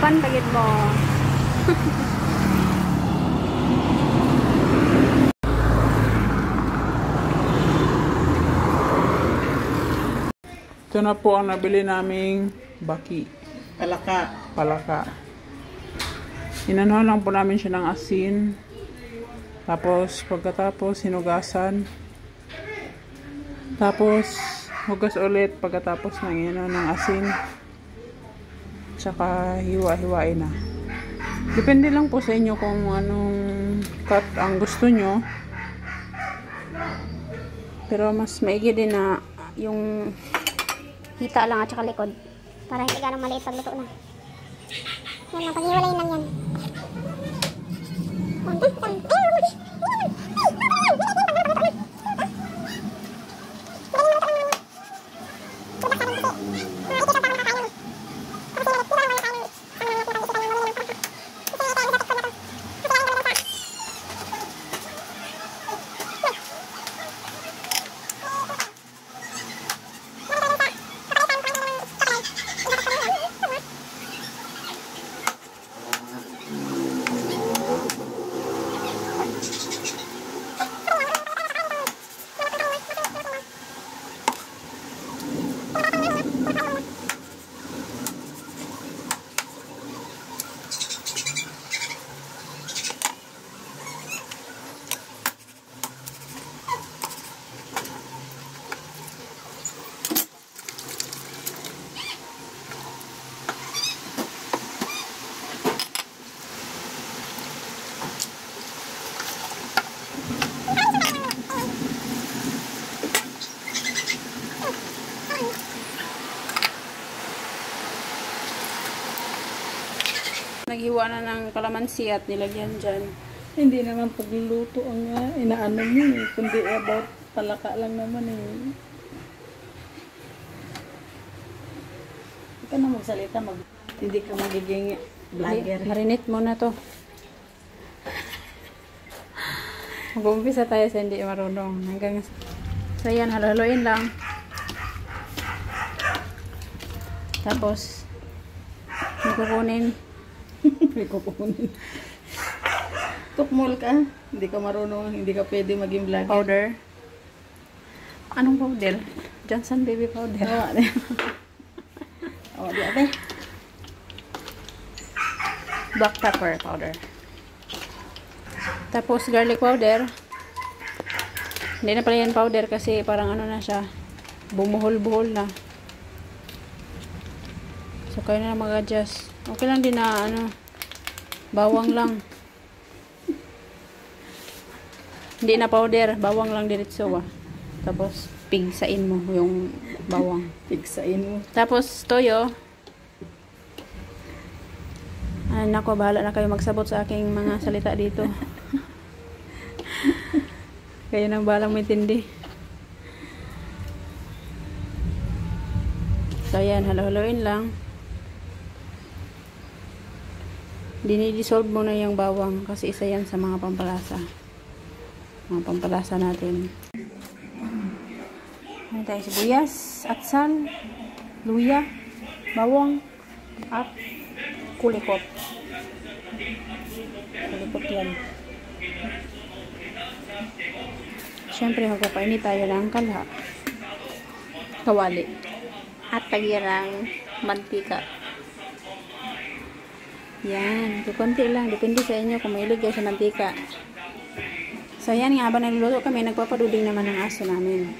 Uban pagid mo. Ito na po ang nabili naming baki. Palaka. Inanuhan lang po namin siya ng asin. Tapos, pagkatapos, hinugasan. Tapos, hugas ulit pagkatapos ng asin. Tsaka, hiwa-hiwain na. Depende lang po sa inyo kung anong cut ang gusto nyo. Pero, mas maigi din na yung hita lang at saka likod. Para hindi ganang maliit pag luto na. Yan lang, paghiwalayin lang yan. Naghiwa na ng kalamansi at nilagyan dyan. Hindi naman pagluluto ang inaano niyo, kundi about palaka lang naman eh. Hindi ka na magsalita, hindi ka magiging vlogger. Marinate muna to. Mag-umpisa tayo sa hindi marunong. So yan, halo-haloin lang. Tapos, May kukunin. Tukmol ka. Hindi ka marunong, hindi ka pwede maging vlogger. Powder. Anong powder? Johnson baby powder. Oh, di ate. Black pepper powder. Tapos garlic powder. Hindi na pala yan powder kasi parang ano na siya. Bumuhol-buhol na. So kayo na mag-adjust. Okay lang din na bawang lang. Hindi na powder, bawang lang diretso Tapos pigsain mo yung bawang. Pigsain mo. Tapos toyo. Nako, bahala na kayo magsabot sa aking mga salita dito. Kayo nang balang mitindi. So yan, halo-haloin lang. Dinidissolve mo na yung bawang kasi isa yan sa mga pampalasa. Mga pampalasa natin. Ano tayo? Sibuyas, atsal, luya, bawang, at kulikot. Kulikot yan. Siyempre, magpapainit tayo ng kawali. At tagirang mantika. Yan, kukunti lang. Depende sa inyo kung mahilig kayo sa mantika. So, yan nga. Habang nagluluto kami, nagpapaduding naman ng aso namin.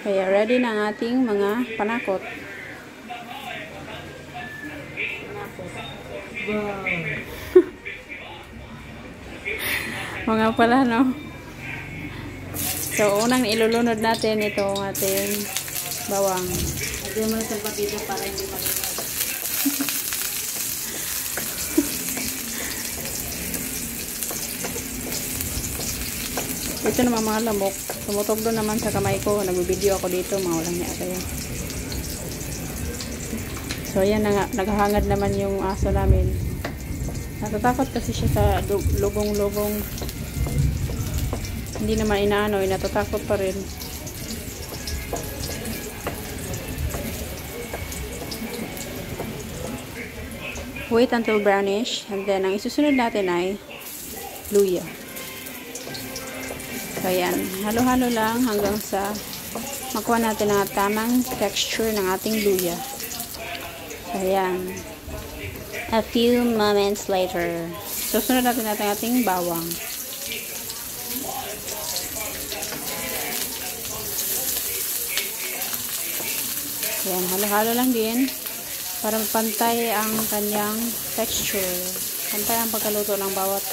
Kaya, ready na ang ating mga panakot. Wow. Mga pala, no? So, unang ilulunod natin itong ating bawang. Hindi mo na sa patito para hindi malinag. Ito naman mga lamok. Tumutok doon naman sa kamay ko. Nagbibideo ako dito. Mga walang niya kayo. So, ayan na nga. Naghahangad naman yung aso namin. Natatakot kasi siya sa lugong-lugong. Hindi naman inaano. Natatakot pa rin. Wait until brownish. And then, ang isusunod natin ay luya. So, ayan. Halo-halo lang hanggang sa makuha natin ang tamang texture ng ating luya. So, ayan. A few moments later. Susunod natin ang ating bawang. Ayan, halo-halo lang din para pantay ang kanyang texture. Pantay ang pagkaluto ng bawat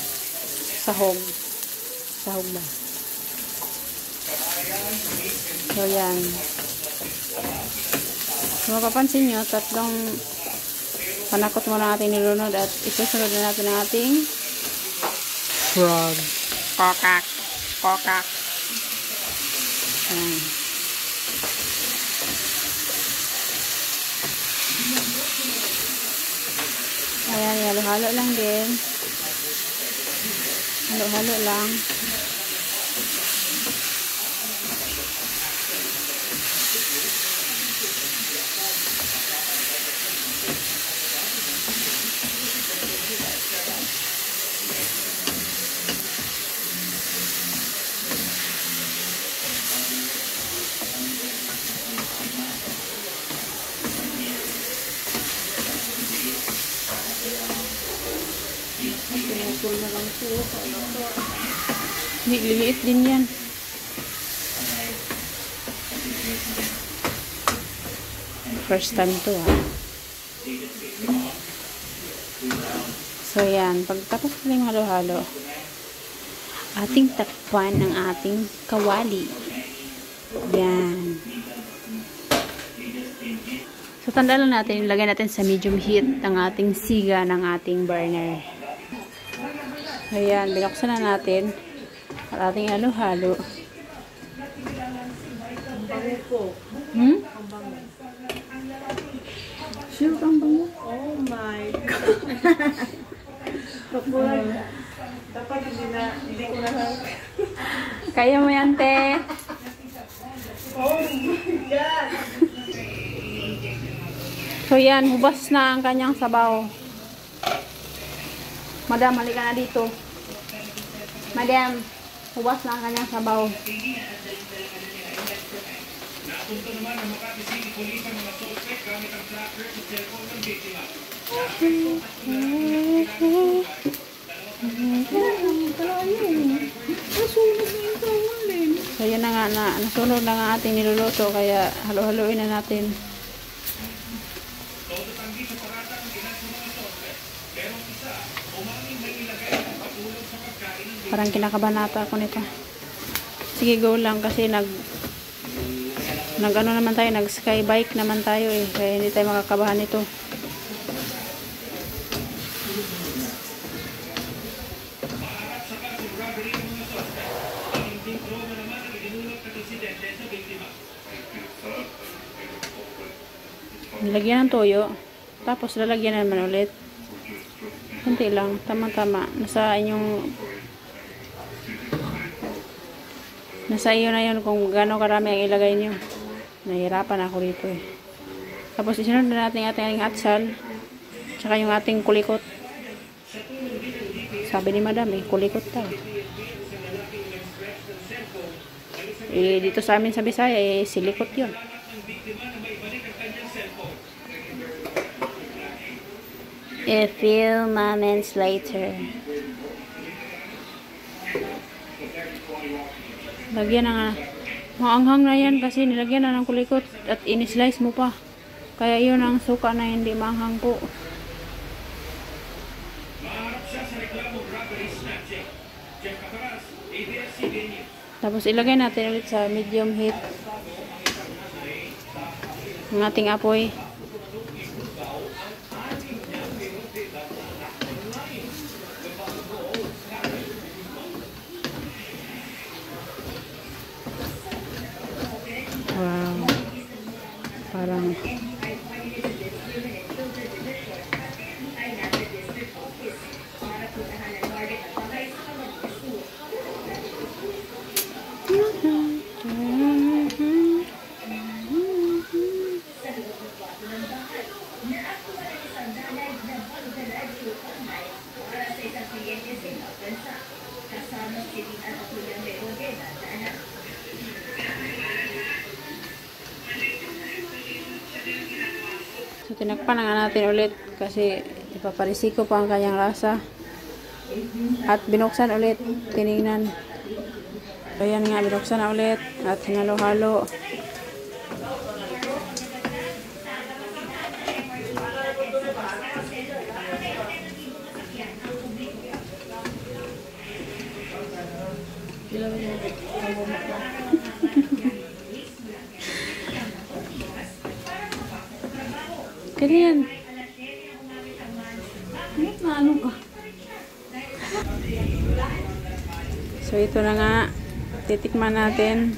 sahog. Sahog ba? So, yan. Kung mapapansin nyo, tatlong panakot muna natin nilunod at isusunod na natin ang ating frog. Kokak. Kokak. Ayan. Ayan, halo-halo lang din. Halo-halo lang. Hindi, liliit din yan. First time to So yan, pagtapos natin halo-halo, ating takpan ng ating kawali. Yan. So tanda lang natin, ilagay natin sa medium heat ang ating siga ng ating burner. Ayan, binuksan na natin at ating halo-halo. Sure kang bango? Oh my God. Dapat hindi ko na Kaya mo yan, te. Oh my God. So yan, hubas na ang kanyang sabaw. Madam, halika na dito. Madam, hubas na ang kanyang sabaw. So yan na nga, nasunog na nga ating niluluto, kaya halo-haloin na natin. Parang kinakabanata ako nito. Sige, go lang kasi nag ano naman tayo, nag sky bike naman tayo eh. Kaya hindi tayo makakabahan nito. Nilagyan ng toyo. Tapos lalagyan naman ulit. Kunti lang, tama-tama. Nasa iyo na yun kung gaano karami ang ilagay nyo. Nahihirapan ako dito eh. Tapos isunod na natin ating atsal. Tsaka yung ating kulikot. Sabi ni madam eh, kulikot tayo. Eh, dito sa amin sa Bisaya eh, silikot yun. A few moments later. Lagyan na nga. Maanghang na yan kasi nilagyan na ng kulikot at in-slice mo pa. Kaya yun ang suka na hindi maanghang po. Tapos ilagay natin ulit sa medium heat ang ating apoy. Wow. Parang So, tinakpan na nga natin ulit kasi ipaparisiko pa ang kanyang lasa. At binuksan ulit. Tinignan. So, ayan nga, binuksan na ulit. At hinalo-halo. Ganyan. Ano ka? So, ito na nga. Titikman natin.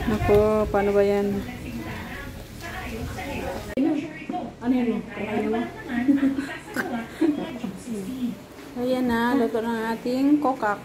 Naku, paano ba yan? Ano yun? So, yan na. Luto na ang ating kokak.